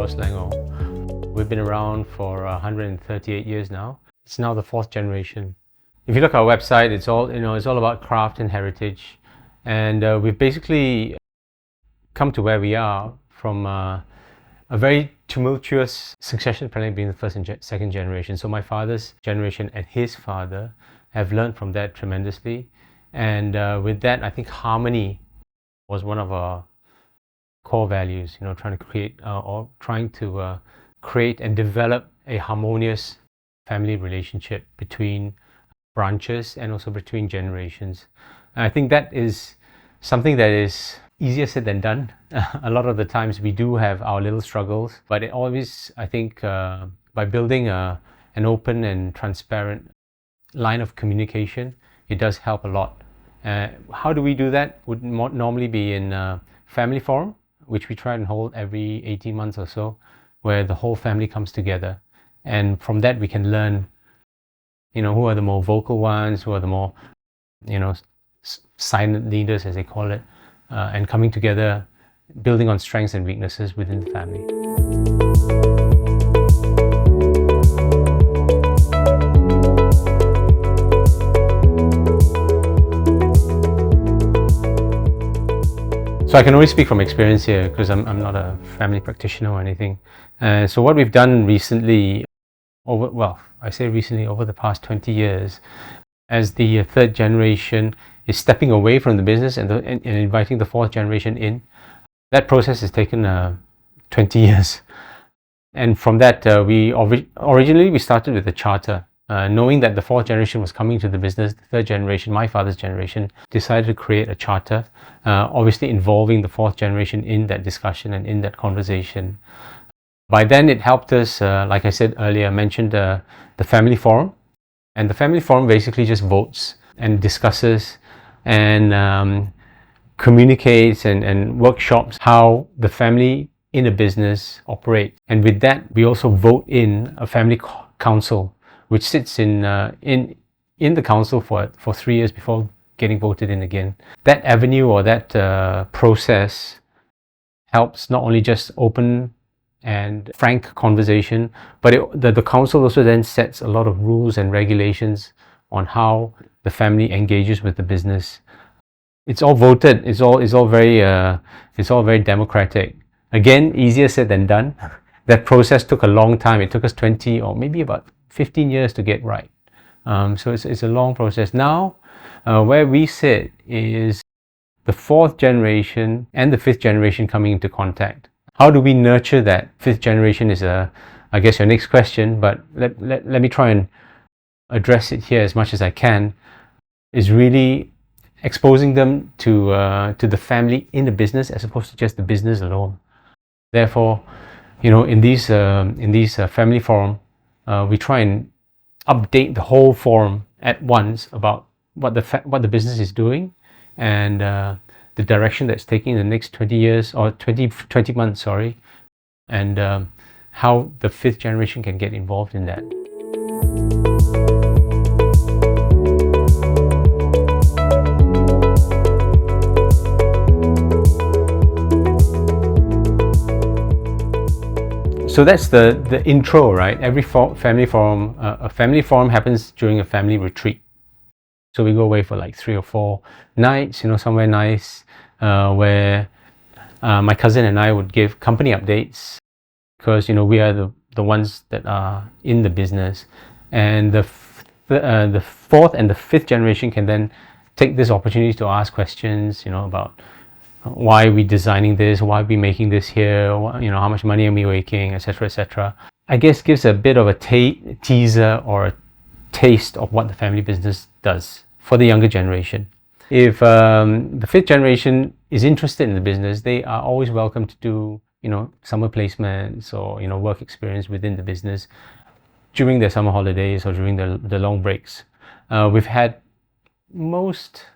Royal Selangor. We've been around for 138 years now. It's now the fourth generation. If you look at our website, it's all about craft and heritage, and we've basically come to where we are from a very tumultuous succession planning being the first and second generation. So my father's generation and his father have learned from that tremendously, and with that, I think harmony was one of our core values. Trying to create and develop a harmonious family relationship between branches and also between generations. And I think that is something that is easier said than done. A lot of the times we do have our little struggles, but it always, I think, by building an open and transparent line of communication, it does help a lot. How do we do that? Would normally be in family forum, which we try and hold every 18 months or so, where the whole family comes together. And from that we can learn, who are the more vocal ones, who are the more, silent leaders, as they call it, and coming together, building on strengths and weaknesses within the family. So I can only speak from experience here because I'm not a family practitioner or anything. So what we've done recently, over the past 20 years, as the third generation is stepping away from the business and inviting the fourth generation in, that process has taken 20 years. And from that, originally we started with a charter. Knowing that the fourth generation was coming to the business, the third generation, my father's generation, decided to create a charter, obviously involving the fourth generation in that discussion and in that conversation. By then it helped us, like I said earlier, I mentioned the family forum. And the family forum basically just votes and discusses and communicates and workshops how the family in a business operate. And with that, we also vote in a family council, which sits in the council for 3 years before getting voted in again. That avenue or that process helps not only just open and frank conversation, but the council also then sets a lot of rules and regulations on how the family engages with the business. It's all voted. It's all very democratic. Again, easier said than done. That process took a long time. It took us 20 or maybe about 15 years to get right. So it's a long process. Now, where we sit is the fourth generation and the fifth generation coming into contact. How do we nurture that? Fifth generation is I guess your next question, but let me try and address it here as much as I can, is really exposing them to the family in the business as opposed to just the business alone. Therefore, in these family forum, we try and update the whole forum at once about what the business is doing and the direction that's taking in the next 20 years or 20 months, and how the fifth generation can get involved in that. So that's the intro, right? Every family forum, a family forum happens during a family retreat. So we go away for like 3 or 4 nights, somewhere nice, where my cousin and I would give company updates, because we are the ones that are in the business, and the fourth and the fifth generation can then take this opportunity to ask questions, about why are we designing this, why are we making this here, how much money are we making, etc., etc. I guess gives a bit of a teaser or a taste of what the family business does for the younger generation. If the fifth generation is interested in the business, they are always welcome to do summer placements or work experience within the business during their summer holidays or during the long breaks. We've had most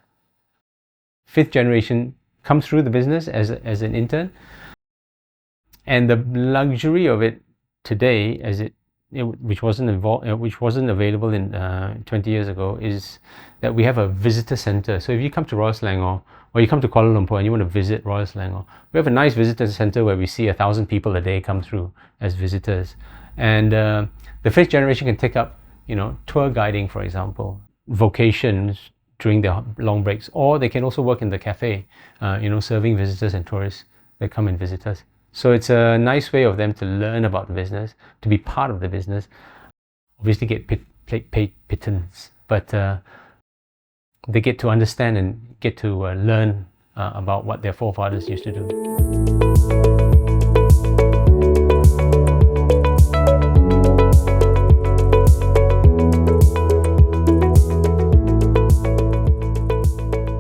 fifth generation come through the business as an intern, and the luxury of it today, which wasn't available in 20 years ago, is that we have a visitor center. So if you come to Royal Selangor, or you come to Kuala Lumpur and you want to visit Royal Selangor, we have a nice visitor center where we see 1,000 people a day come through as visitors. And the fifth generation can take up, tour guiding, for example, vocations during their long breaks, or they can also work in the cafe, serving visitors and tourists that come and visit us. So it's a nice way of them to learn about the business, to be part of the business. Obviously get paid pittance, but they get to understand and get to learn about what their forefathers used to do.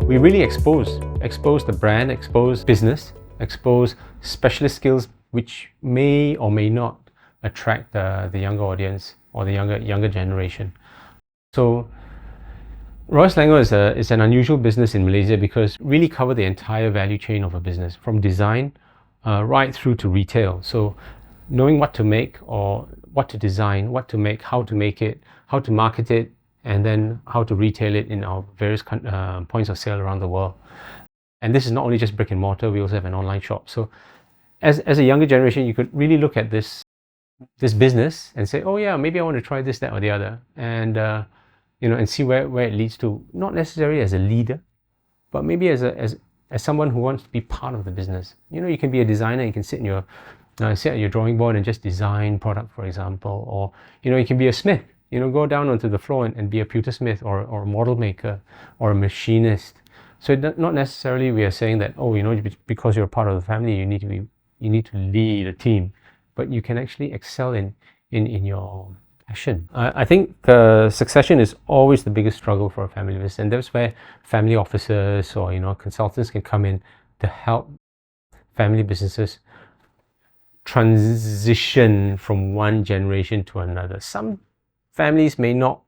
We really expose the brand, expose business, expose specialist skills which may or may not attract the younger audience or the younger generation. So Royal Selangor is an unusual business in Malaysia because we really cover the entire value chain of a business, from design right through to retail. So knowing what to make or what to design, what to make, how to make it, how to market it, and then how to retail it in our various points of sale around the world. And this is not only just brick and mortar, we also have an online shop. So as a younger generation, you could really look at this business and say, oh yeah, maybe I want to try this, that, or the other, and and see where it leads to, not necessarily as a leader, but maybe as someone who wants to be part of the business. You can be a designer, you can sit at your drawing board and just design product, for example, or you can be a smith, go down onto the floor and be a pewter smith or a model maker or a machinist. So not necessarily we are saying that, because you're a part of the family, you need to lead a team, but you can actually excel in your passion. I think succession is always the biggest struggle for a family business, and that's where family officers or consultants can come in to help family businesses transition from one generation to another. Some families may not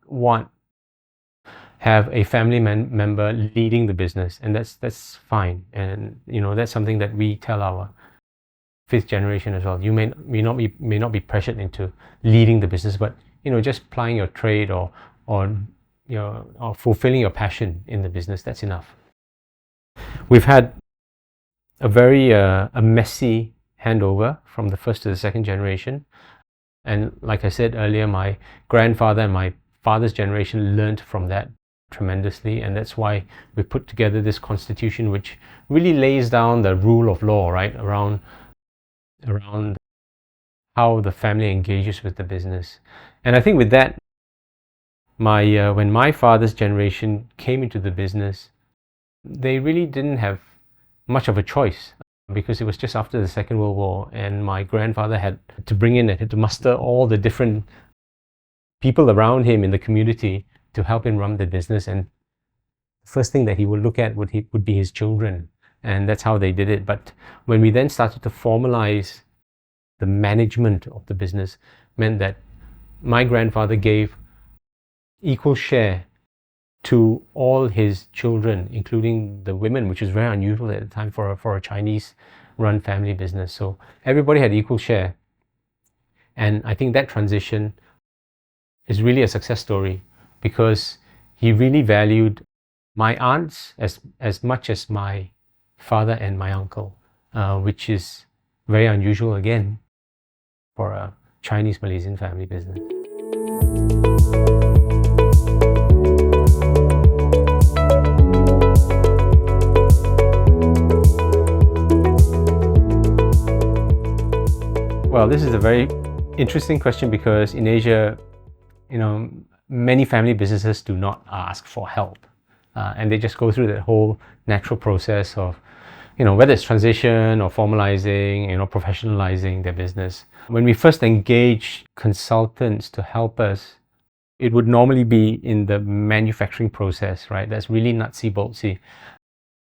have a family member leading the business, and that's fine, and that's something that we tell our fifth generation as well. You may not be pressured into leading the business, but just plying your trade or fulfilling your passion in the business, that's enough. We've had a very messy handover from the first to the second generation, and like I said earlier, my grandfather and my father's generation learned from that tremendously, and that's why we put together this constitution which really lays down the rule of law right around how the family engages with the business. And I think with that, when my father's generation came into the business, they really didn't have much of a choice, because it was just after the Second World War, and my grandfather had to muster all the different people around him in the community to help him run the business. And the first thing that he would look at would be his children, and that's how they did it. But when we then started to formalize the management of the business, meant that my grandfather gave equal share to all his children, including the women, which was very unusual at the time for a Chinese-run family business. So everybody had equal share, and I think that transition is really a success story, because he really valued my aunts as much as my father and my uncle, which is very unusual again for a Chinese Malaysian family business. Well, this is a very interesting question, because in Asia, many family businesses do not ask for help, and they just go through that whole natural process of, whether it's transition or formalizing, professionalizing their business. When we first engage consultants to help us, it would normally be in the manufacturing process, right? That's really nutsy boltsy.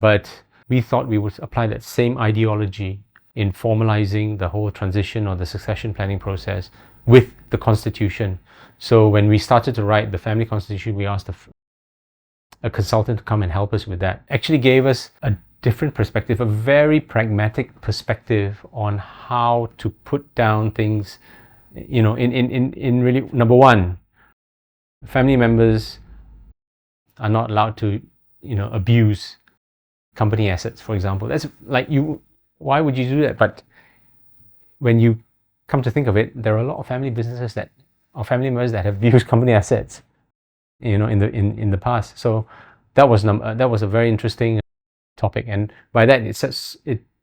But we thought we would apply that same ideology in formalizing the whole transition or the succession planning process with the constitution. So when we started to write the family constitution, we asked a consultant to come and help us with that. Actually gave us a different perspective, a very pragmatic perspective on how to put down things, in really, number one, family members are not allowed to, abuse company assets, for example. That's like why would you do that? But when you come to think of it, there are a lot of family businesses or family members that have used company assets, in the past. So that was a very interesting topic, and by that it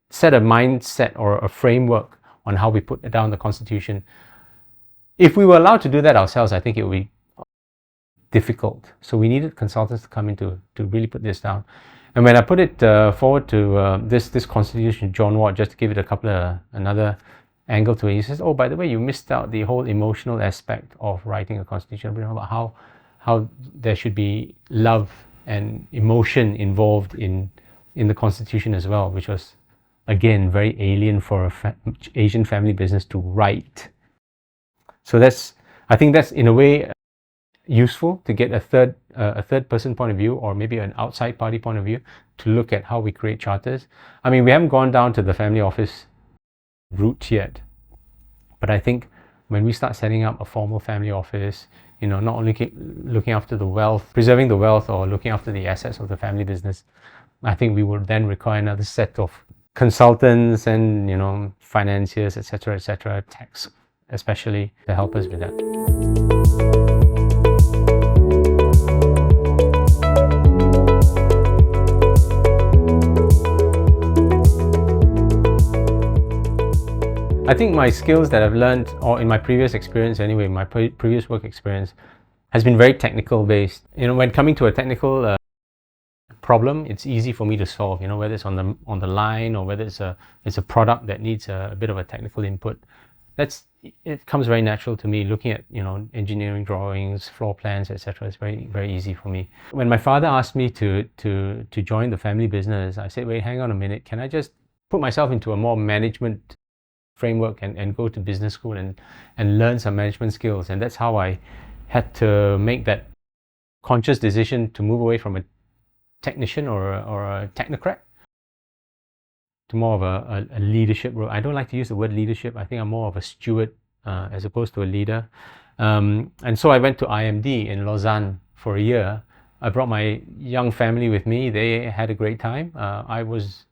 set a mindset or a framework on how we put down the constitution. If we were allowed to do that ourselves, I think it would be difficult. So we needed consultants to come in to really put this down. And when I put it forward to this constitution, John Watt, just to give it another angle to it, he says, "Oh, by the way, you missed out the whole emotional aspect of writing a constitution, about how there should be love and emotion involved in the constitution as well," which was, again, very alien for a Asian family business to write. So I think that's in a way useful to get a third person point of view, or maybe an outside party point of view, to look at how we create charters. I mean, we haven't gone down to the family office route yet, but I think when we start setting up a formal family office, not only looking after the wealth, preserving the wealth, or looking after the assets of the family business, I think we would then require another set of consultants and financiers, etc., tax especially, to help us with that. I think my skills that I've learned, or in my previous experience anyway, my previous work experience, has been very technical based. When coming to a technical problem, it's easy for me to solve. Whether it's on the line, or whether it's a product that needs a bit of a technical input, it comes very natural to me. Looking at engineering drawings, floor plans, etc., it's very, very easy for me. When my father asked me to join the family business, I said, "Wait, hang on a minute. Can I just put myself into a more management framework and go to business school and learn some management skills?" And that's how I had to make that conscious decision to move away from a technician or a technocrat to more of a leadership role. I don't like to use the word leadership. I think I'm more of a steward as opposed to a leader. And so I went to IMD in Lausanne for a year. I brought my young family with me. They had a great time. I was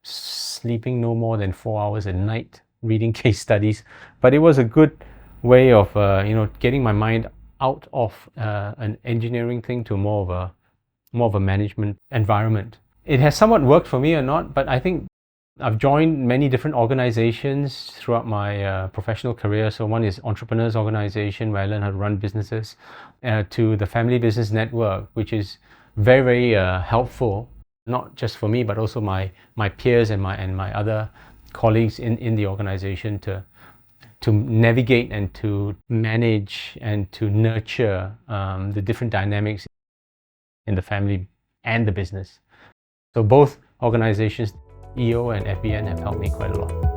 sleeping no more than 4 hours a night, reading case studies, but it was a good way of getting my mind out of an engineering thing to more of a management environment. It has somewhat worked for me or not, but I think I've joined many different organizations throughout my professional career. So one is Entrepreneurs Organization, where I learned how to run businesses, to the Family Business Network, which is very, very helpful, not just for me, but also my peers and my other colleagues in the organization to navigate and to manage and to nurture the different dynamics in the family and the business. So both organizations, EO and FBN, have helped me quite a lot.